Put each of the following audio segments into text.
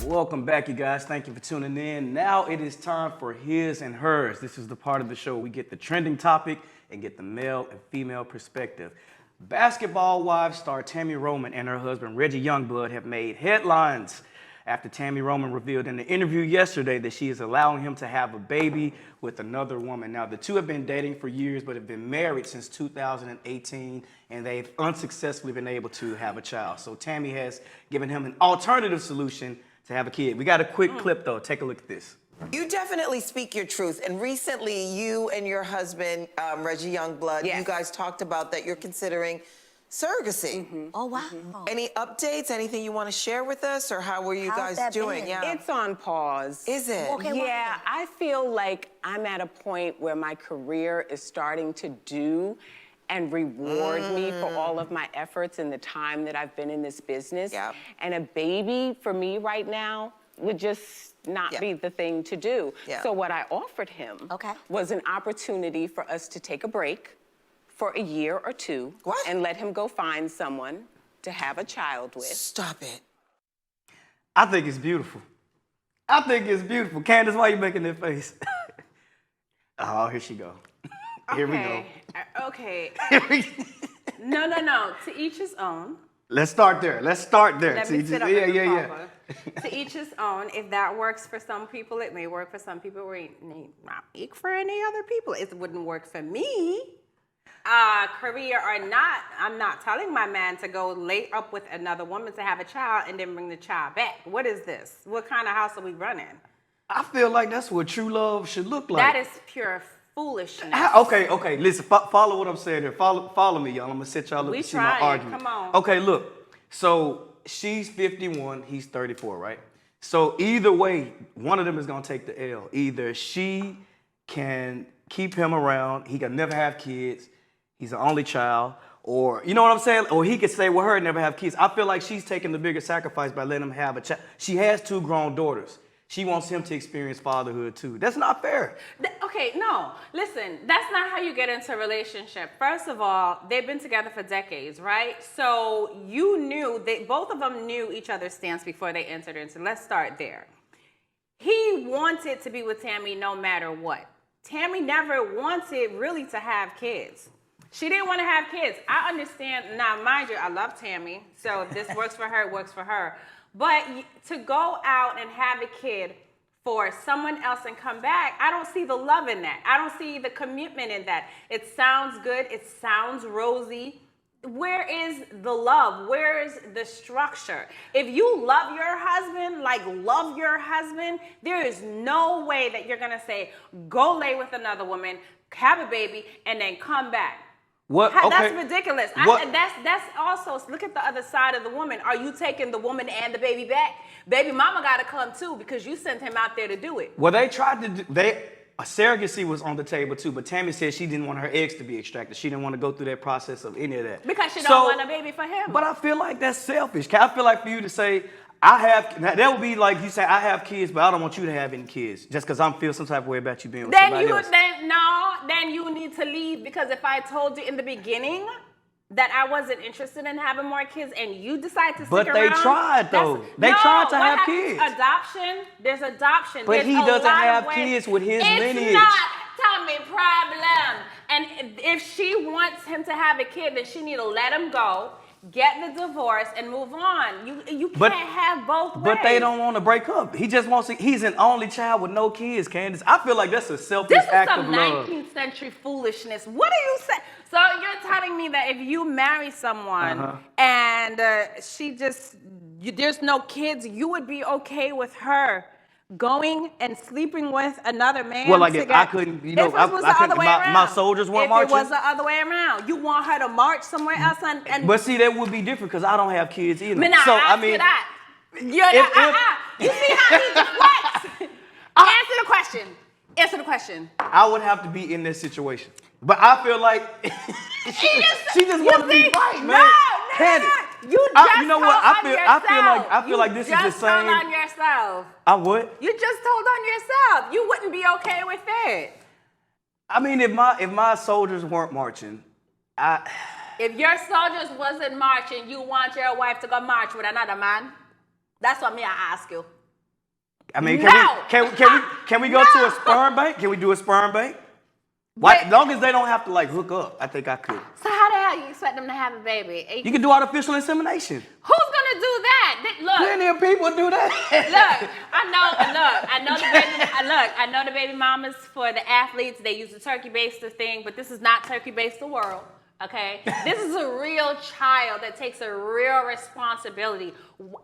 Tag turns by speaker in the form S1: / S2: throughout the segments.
S1: Welcome back, you guys. Thank you for tuning in. Now it is time for His and Hers. This is the part of the show we get the trending topic and get the male and female perspective. Basketball Wives star Tami Roman and her husband Reggie Youngblood have made headlines after Tami Roman revealed in the interview yesterday that she is allowing him to have a baby with another woman. Now, the two have been dating for years, but have been married since 2018, and they've unsuccessfully been able to have a child. So Tami has given him an alternative solution to have a kid. We got a quick clip, though. Take a look at this.
S2: You definitely speak your truth. And recently, you and your husband, Reggie Youngblood, you guys talked about that you're considering surrogacy.
S3: Oh, wow.
S2: Any updates? Anything you want to share with us? Or how were you guys doing? Yeah.
S4: It's on pause.
S2: Is it?
S3: Okay,
S4: Yeah, I feel like I'm at a point where my career is starting to do and reward me for all of my efforts and the time that I've been in this business.
S2: Yep.
S4: And a baby for me right now would just not be the thing to do.
S2: Yeah.
S4: So what I offered him was an opportunity for us to take a break for a year or two and let him go find someone to have a child with.
S2: Stop it.
S1: I think it's beautiful. I think it's beautiful. Candice, why are you making that face? Oh, here she go. Here we go.
S5: Okay. No. To each his own.
S1: Let's start there.
S5: Let me sit up To each his own. If that works for some people, it may work for some people. It may not work for any other people. It wouldn't work for me. Career or not, I'm not telling my man to go lay up with another woman to have a child and then bring the child back. What is this? What kind of house are we running?
S1: I feel like that's what true love should look like.
S5: That is pure foolishness.
S1: Okay, listen, follow what I'm saying here. Follow me, y'all. I'm gonna set y'all up to see my argument.
S5: Come on.
S1: Okay, look. So she's 51, he's 34, right? So either way, one of them is gonna take the L. Either she can keep him around, he can never have kids, he's the only child, or you know what I'm saying? Or he could stay with her and never have kids. I feel like she's taking the bigger sacrifice by letting him have a child. She has 2 grown daughters. She wants him to experience fatherhood too. That's not fair.
S5: Okay, no. Listen, that's not how you get into a relationship. First of all, they've been together for decades, right? So both of them knew each other's stance before they entered into. Let's start there. He wanted to be with Tami no matter what. Tami never wanted really to have kids. She didn't want to have kids. I understand. Now, mind you, I love Tami. So if this works for her, it works for her. But to go out and have a kid for someone else and come back, I don't see the love in that. I don't see the commitment in that. It sounds good. It sounds rosy. Where is the love? Where is the structure? If you love your husband, there is no way that you're going to say, go lay with another woman, have a baby, and then come back.
S1: What? Okay.
S5: That's ridiculous. That's also, look at the other side of the woman. Are you taking the woman and the baby back? Baby mama got to come too because you sent him out there to do it.
S1: Well, they tried to do, surrogacy was on the table too, but Tami said she didn't want her eggs to be extracted. She didn't want to go through that process of any of that.
S5: Because she don't want a baby for him.
S1: But I feel like that's selfish. I feel like for you to say, that would be like you say, I have kids, but I don't want you to have any kids just because I feel some type of way about you being with somebody else.
S5: Then you need to leave because if I told you in the beginning that I wasn't interested in having more kids and you decide to stick around.
S1: But they tried though. They tried to have kids.
S5: Adoption. There's adoption.
S1: But he doesn't have kids with his lineage.
S5: It's not Tami's problem. And if she wants him to have a kid, then she need to let him go. Get the divorce and move on. You can't have both ways.
S1: But they don't want to break up. He just wants to. He's an only child with no kids, Candice. I feel like that's a selfish act of love.
S5: This is some 19th century foolishness. What are you saying? So you're telling me that if you marry someone and there's no kids, you would be okay with her going and sleeping with another man?
S1: Well, like if I couldn't, my soldiers weren't marching.
S5: If it was the other way around, you want her to march somewhere else and
S1: but see, that would be different because I don't have kids either.
S5: You see how he deflects? Answer the question.
S1: I would have to be in this situation. But I feel like she just wants to be right, man.
S5: No. You know what?
S1: I feel like this is the same.
S5: You just told on yourself.
S1: I would?
S5: You just told on yourself. You wouldn't be okay with it.
S1: I mean, if my soldiers weren't marching,
S5: If your soldiers wasn't marching, you want your wife to go march with another man? That's what I ask you.
S1: I mean,
S5: No.
S1: can we go to a sperm bank? Can we do a sperm bank? Why, as long as they don't have to like hook up, I think I could.
S5: So how the hell you expect them to have a baby?
S1: You can do artificial insemination.
S5: Who's gonna do that? Look,
S1: Plenty of people do that.
S5: look, I know the baby mamas for the athletes, they use the turkey-based thing, but this is not turkey-based the world, okay? This is a real child that takes a real responsibility.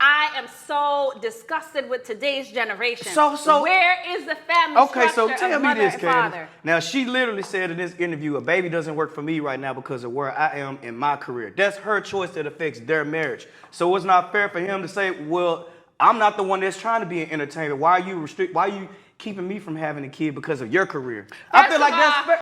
S5: I am so disgusted with today's generation.
S1: So
S5: where is the family
S1: okay, so
S5: structure
S1: tell
S5: of
S1: me
S5: mother
S1: this,
S5: and
S1: Candice.
S5: father?
S1: Now, she literally said in this interview, a baby doesn't work for me right now because of where I am in my career. That's her choice that affects their marriage. So it's not fair for him to say, well, I'm not the one that's trying to be an entertainer. Why are you keeping me from having a kid because of your career? I feel like that's fair.